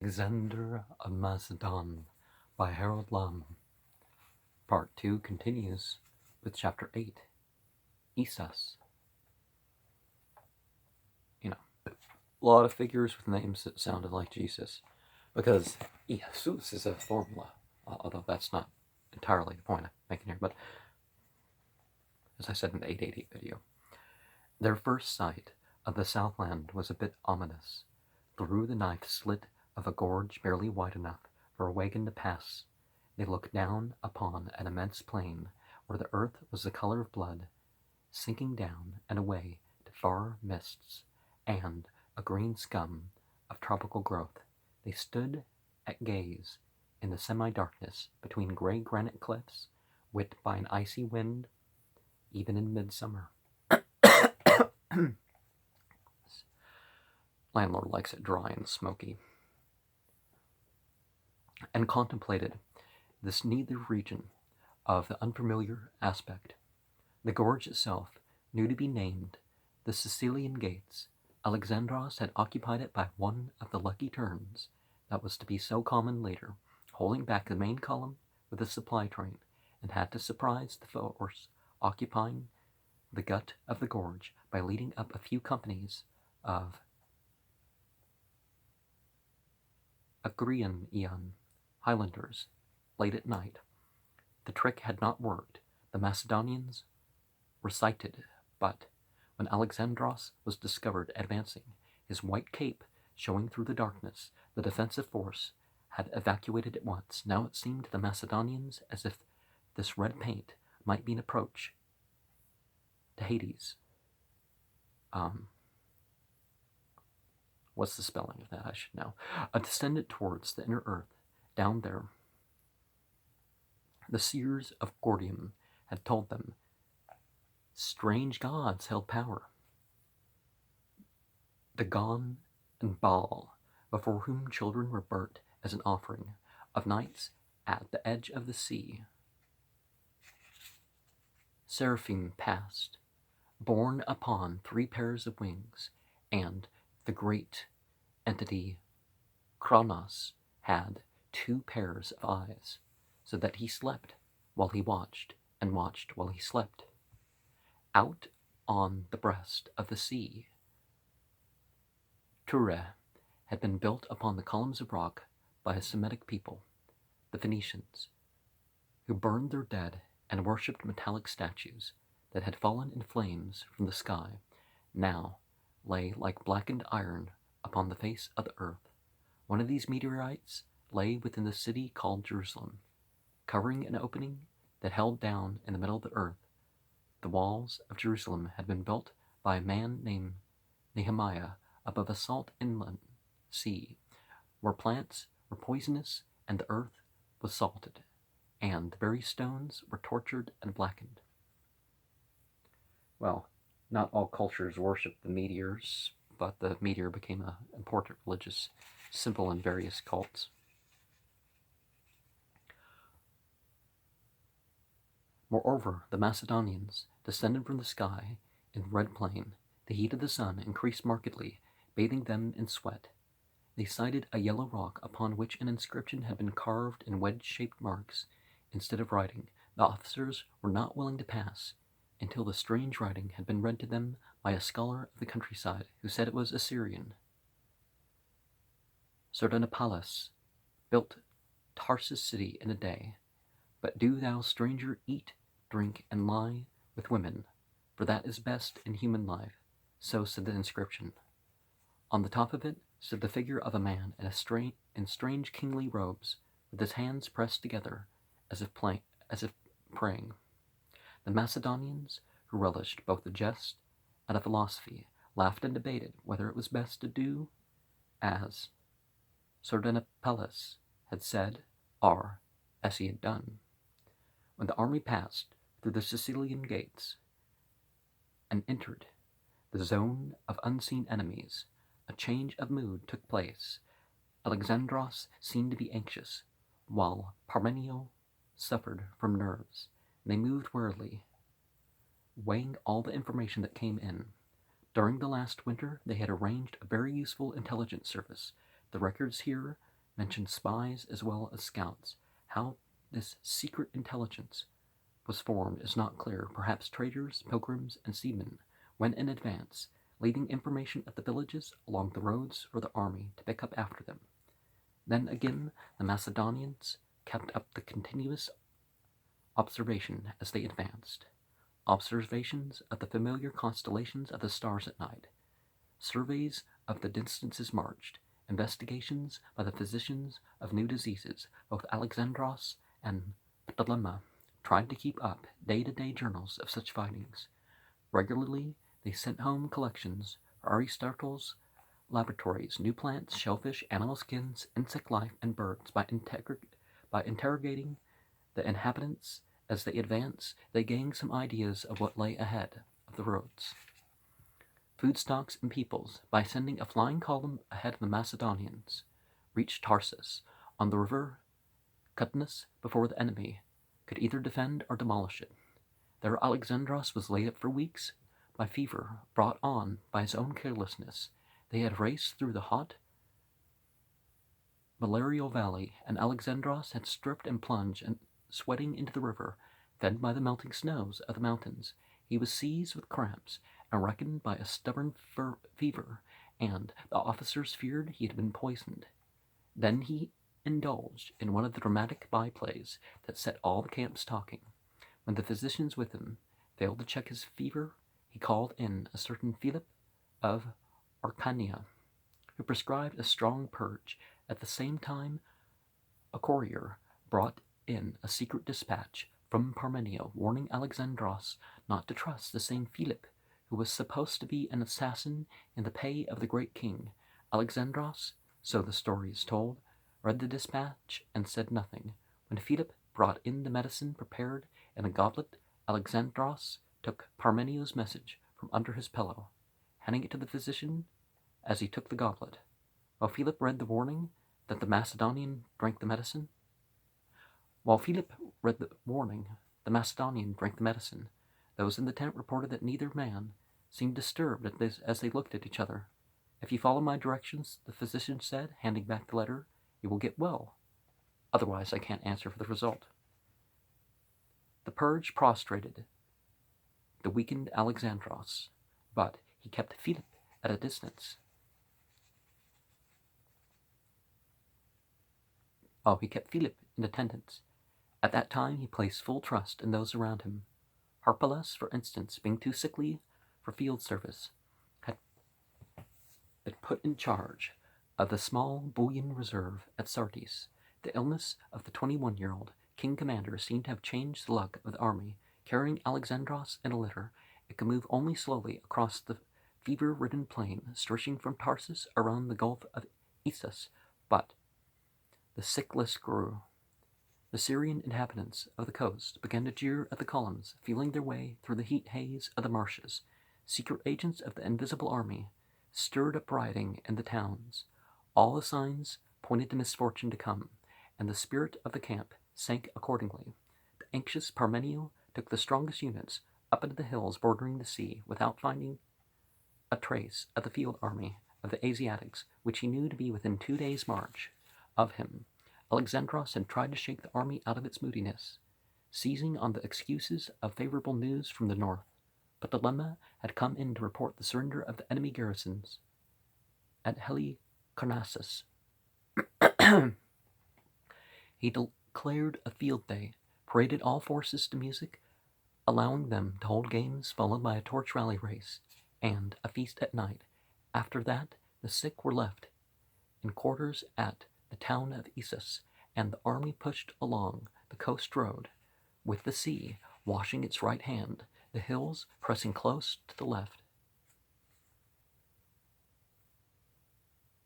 Alexander of Macedon by Harold Lamb. Part 2 continues with Chapter 8, Isus. A lot of figures with names that sounded like Jesus, because Jesus is a formula, although that's not entirely the point I'm making here, but as I said in the 880 video, their first sight of the Southland was a bit ominous. Through the knife slit of a gorge barely wide enough for a wagon to pass, they looked down upon an immense plain where the earth was the color of blood, sinking down and away to far mists and a green scum of tropical growth. They stood at gaze in the semi-darkness between gray granite cliffs, whipped by an icy wind, even in midsummer. Landlord likes it dry and smoky. And contemplated this neither region of the unfamiliar aspect. The gorge itself knew to be named the Sicilian Gates. Alexandros had occupied it by one of the lucky turns that was to be so common later, holding back the main column with a supply train, and had to surprise the force occupying the gut of the gorge by leading up a few companies of Agrianian Highlanders late at night. The trick had not worked. The Macedonians were sighted, but when Alexandros was discovered advancing, his white cape showing through the darkness, the defensive force had evacuated at once. Now it seemed to the Macedonians as if this red paint might be an approach to Hades. What's the spelling of that? I should know. A descendant towards the inner earth. Down there, the seers of Gordium had told them strange gods held power. Dagon and Baal, before whom children were burnt as an offering, of nights at the edge of the sea. Seraphim passed, borne upon 3 pairs of wings, and the great entity Kronos had 2 pairs of eyes, so that he slept while he watched, and watched while he slept. Out on the breast of the sea, 2VIIIA had been built upon the columns of rock by a Semitic people, the Phoenicians, who burned their dead and worshipped metallic statues that had fallen in flames from the sky, now lay like blackened iron upon the face of the earth. One of these meteorites lay within the city called Jerusalem, covering an opening that held down in the middle of the earth. The walls of Jerusalem had been built by a man named Nehemiah above a salt inland sea, where plants were poisonous and the earth was salted, and the very stones were tortured and blackened. Well, not all cultures worshipped the meteors, but the meteor became an important religious symbol in various cults. Moreover, the Macedonians descended from the sky in red plain. The heat of the sun increased markedly, bathing them in sweat. They sighted a yellow rock upon which an inscription had been carved in wedge-shaped marks instead of writing. The officers were not willing to pass until the strange writing had been read to them by a scholar of the countryside who said it was Assyrian. Sardanapalus built Tarsus city in a day, but do thou, stranger, eat, drink, and lie with women, for that is best in human life. So said the inscription. On the top of it stood the figure of a man in strange kingly robes, with his hands pressed together as if praying. The Macedonians, who relished both a jest and a philosophy, laughed and debated whether it was best to do as Sardanapalus had said, or as he had done. When the army passed through the Sicilian gates and entered the zone of unseen enemies, a change of mood took place. Alexandros seemed to be anxious, while Parmenio suffered from nerves. They moved warily, weighing all the information that came in. During the last winter, they had arranged a very useful intelligence service. The records here mentioned spies as well as scouts. How this secret intelligence was formed is not clear. Perhaps traders, pilgrims, and seamen went in advance, leaving information at the villages along the roads for the army to pick up after them. Then again, the Macedonians kept up the continuous observation as they advanced. Observations of the familiar constellations of the stars at night, surveys of the distances marched, investigations by the physicians of new diseases. Both Alexandros and Ptolemy tried to keep up day-to-day journals of such findings. Regularly, they sent home collections for Aristotle's laboratories, new plants, shellfish, animal skins, insect life, and birds. By interrogating the inhabitants as they advanced, they gained some ideas of what lay ahead of the roads. Food stocks and peoples, by sending a flying column ahead of the Macedonians, reached Tarsus on the river Cutnus before the enemy could either defend or demolish it. There Alexandros was laid up for weeks by fever brought on by his own carelessness. They had raced through the hot malarial valley, and Alexandros had stripped and plunged and sweating into the river, fed by the melting snows of the mountains. He was seized with cramps and reckoned by a stubborn fever, and the officers feared he had been poisoned. Then he indulged in one of the dramatic byplays that set all the camps talking. When the physicians with him failed to check his fever, he called in a certain Philip of Arcania, who prescribed a strong purge. At the same time, a courier brought in a secret dispatch from Parmenio, warning Alexandros not to trust the same Philip, who was supposed to be an assassin in the pay of the great king. Alexandros, so the story is told, read the dispatch and said nothing. When Philip brought in the medicine prepared in a goblet, Alexandros took Parmenio's message from under his pillow, handing it to the physician as he took the goblet. While Philip read the warning that the Macedonian drank the medicine, those in the tent reported that neither man seemed disturbed as they looked at each other. "If you follow my directions," the physician said, handing back the letter, "you will get well. Otherwise, I can't answer for the result." The purge prostrated the weakened Alexandros, but he kept Philip at a distance. He kept Philip in attendance. At that time, he placed full trust in those around him. Harpalus, for instance, being too sickly for field service, had been put in charge of the small bullion reserve at Sartes. The illness of the 21-year-old king commander seemed to have changed the luck of the army. Carrying Alexandros in a litter, it could move only slowly across the fever-ridden plain stretching from Tarsus around the Gulf of Issus, but the sick list grew. The Syrian inhabitants of the coast began to jeer at the columns, feeling their way through the heat haze of the marshes. Secret agents of the invisible army stirred up rioting in the towns. All the signs pointed to misfortune to come, and the spirit of the camp sank accordingly. The anxious Parmenio took the strongest units up into the hills bordering the sea without finding a trace of the field army of the Asiatics, which he knew to be within 2 days' march of him. Alexandros had tried to shake the army out of its moodiness, seizing on the excuses of favorable news from the north. But Ptolemy had come in to report the surrender of the enemy garrisons at Halicarnassus. He declared a field day, paraded all forces to music, allowing them to hold games followed by a torch rally race and a feast at night. After that, the sick were left in quarters at the town of Issus, and the army pushed along the coast road, with the sea washing its right hand, the hills pressing close to the left.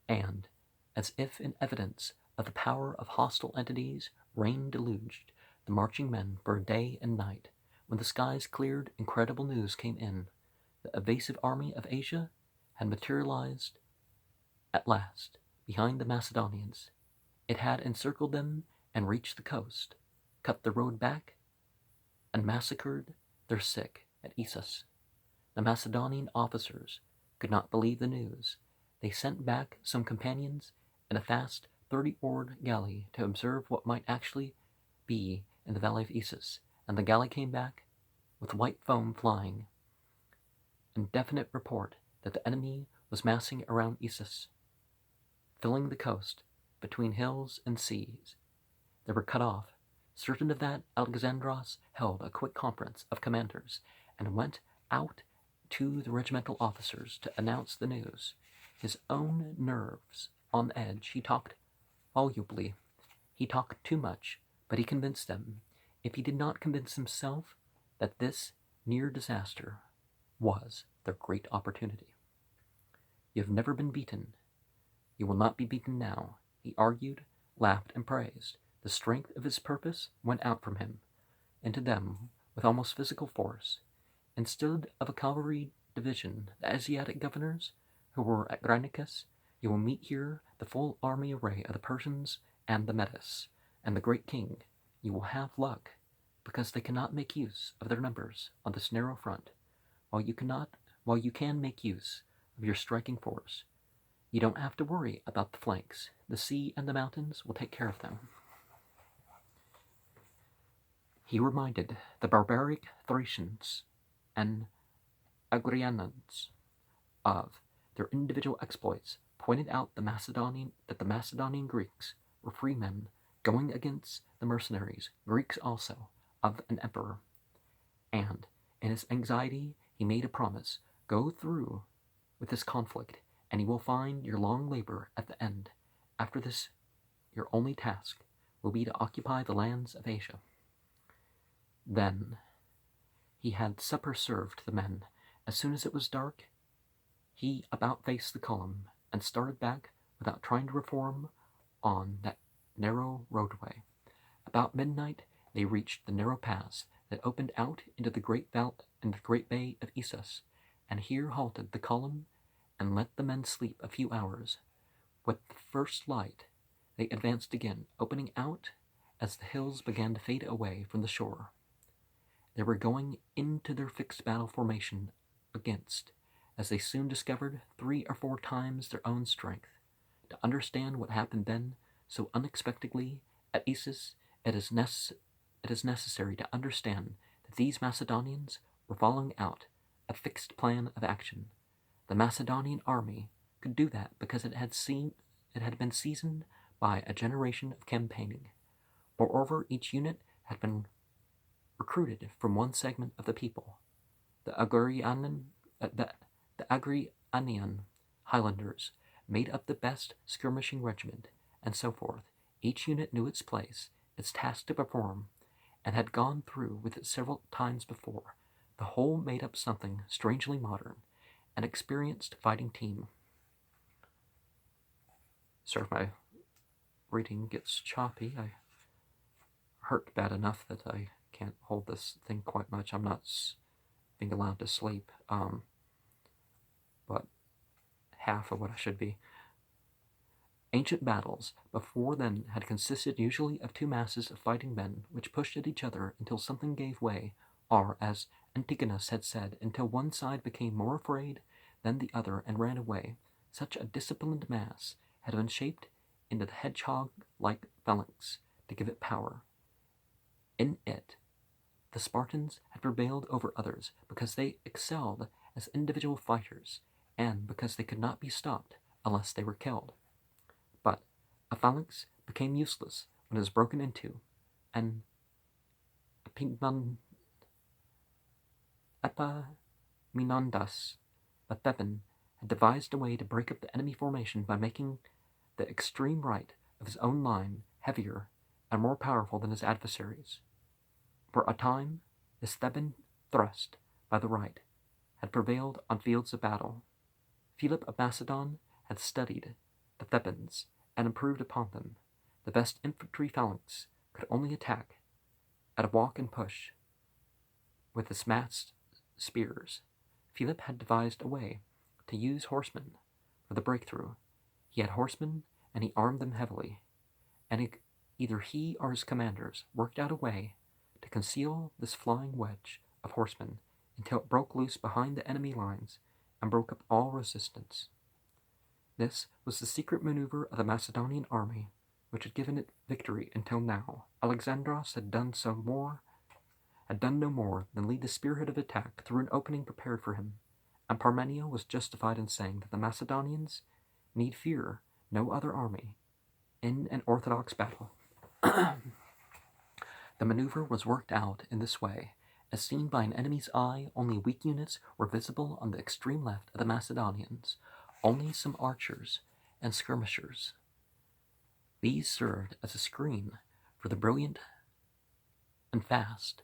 And, as if in evidence of the power of hostile entities, rain deluged the marching men for a day and night. When the skies cleared, incredible news came in. The evasive army of Asia had materialized at last behind the Macedonians. It had encircled them and reached the coast, cut the road back, and massacred their sick at Issus. The Macedonian officers could not believe the news. They sent back some companions in a fast 30-oared galley to observe what might actually be in the valley of Issus, and the galley came back with white foam flying, and definite report that the enemy was massing around Issus, filling the coast between hills and seas. They were cut off. Certain of that, Alexandros held a quick conference of commanders and went out to the regimental officers to announce the news. His own nerves on edge, he talked volubly. He talked too much, but he convinced them, if he did not convince himself, that this near disaster was their great opportunity. You have never been beaten. You will not be beaten now, he argued, laughed, and praised. The strength of his purpose went out from him into them with almost physical force. Instead of a cavalry division, the Asiatic governors who were at Granicus, you will meet here the full army array of the Persians and the Medes, and the great king. You will have luck, because they cannot make use of their numbers on this narrow front, while you can make use of your striking force. You don't have to worry about the flanks. The sea and the mountains will take care of them. He reminded the barbaric Thracians and Agrianans of their individual exploits, pointed out that the Macedonian Greeks were free men going against the mercenaries, Greeks also, of an emperor. And in his anxiety, he made a promise: go through with this conflict, and you will find your long labor at the end. After this, your only task will be to occupy the lands of Asia. Then he had supper served to the men. As soon as it was dark, he about-faced the column and started back without trying to reform on that narrow roadway. About midnight, they reached the narrow pass that opened out into the great bay of Issus, and here halted the column and let the men sleep a few hours. With the first light, they advanced again, opening out as the hills began to fade away from the shore. They were going into their fixed battle formation against, as they soon discovered, 3 or 4 times their own strength. To understand what happened then, so unexpectedly, at Issus, it is necessary to understand that these Macedonians were following out a fixed plan of action. The Macedonian army could do that because it had been seasoned by a generation of campaigning. Moreover, each unit had been recruited from one segment of the people. The Agrianian Highlanders made up the best skirmishing regiment, and so forth. Each unit knew its place, its task to perform, and had gone through with it several times before. The whole made up something strangely modern, an experienced fighting team. Sorry if my reading gets choppy. I hurt bad enough that I can't hold this thing quite much. I'm not being allowed to sleep, but half of what I should be. Ancient battles before then had consisted usually of 2 masses of fighting men which pushed at each other until something gave way, or, as Antigonus had said, until one side became more afraid than the other and ran away. Such a disciplined mass had been shaped into the hedgehog-like phalanx to give it power. In it, the Spartans had prevailed over others because they excelled as individual fighters, and because they could not be stopped unless they were killed. But a phalanx became useless when it was broken into, and Epaminondas, the Theban, had devised a way to break up the enemy formation by making the extreme right of his own line heavier and more powerful than his adversaries. For a time, this Theban thrust by the right had prevailed on fields of battle. Philip of Macedon had studied the Thebans and improved upon them. The best infantry phalanx could only attack at a walk and push with his massed spears. Philip had devised a way to use horsemen for the breakthrough. He had horsemen, and he armed them heavily, and either he or his commanders worked out a way to conceal this flying wedge of horsemen until it broke loose behind the enemy lines and broke up all resistance. This was the secret maneuver of the Macedonian army, which had given it victory until now. Alexandros had done no more than lead the spearhead of attack through an opening prepared for him, and Parmenio was justified in saying that the Macedonians need fear no other army in an orthodox battle. The maneuver was worked out in this way. As seen by an enemy's eye, only weak units were visible on the extreme left of the Macedonians, only some archers and skirmishers. These served as a screen for the brilliant and fast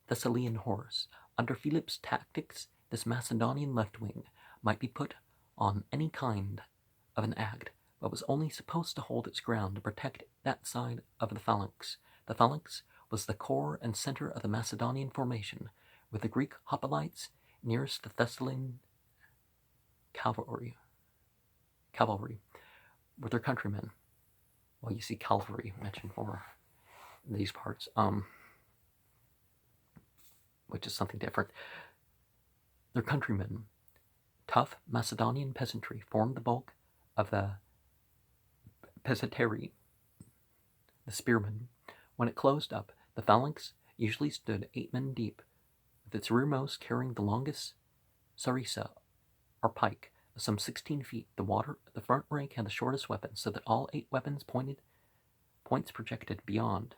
Thessalian horse. Under Philip's tactics, this Macedonian left wing might be put on any kind of an act, but was only supposed to hold its ground to protect that side of the phalanx. The phalanx was the core and center of the Macedonian formation, with the Greek hoplites nearest the Thessalian cavalry with their countrymen. Well, you see cavalry mentioned more in these parts, which is something different. Their countrymen, tough Macedonian peasantry, formed the bulk of the peasantry, the spearmen. When it closed up, the phalanx usually stood 8 men deep, with its rearmost carrying the longest sarissa, or pike, of some 16 feet. The front rank had the shortest weapons, so that all 8 weapons points projected beyond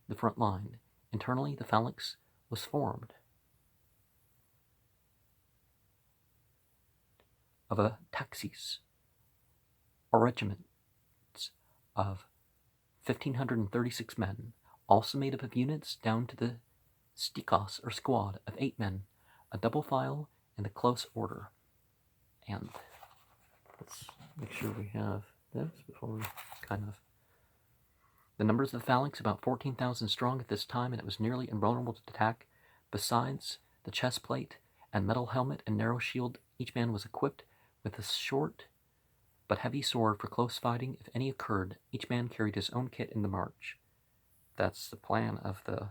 the front line. Internally, the phalanx was formed of a taxis, or regiments of 1,536 men, also made up of units down to the stikos, or squad, of 8 men, a double file in the close order. And let's make sure we have this before we The numbers of the phalanx, about 14,000 strong at this time, and it was nearly invulnerable to attack. Besides the chest plate and metal helmet and narrow shield, each man was equipped with a short but heavy sword for close fighting. If any occurred, each man carried his own kit in the march. That's the plan of the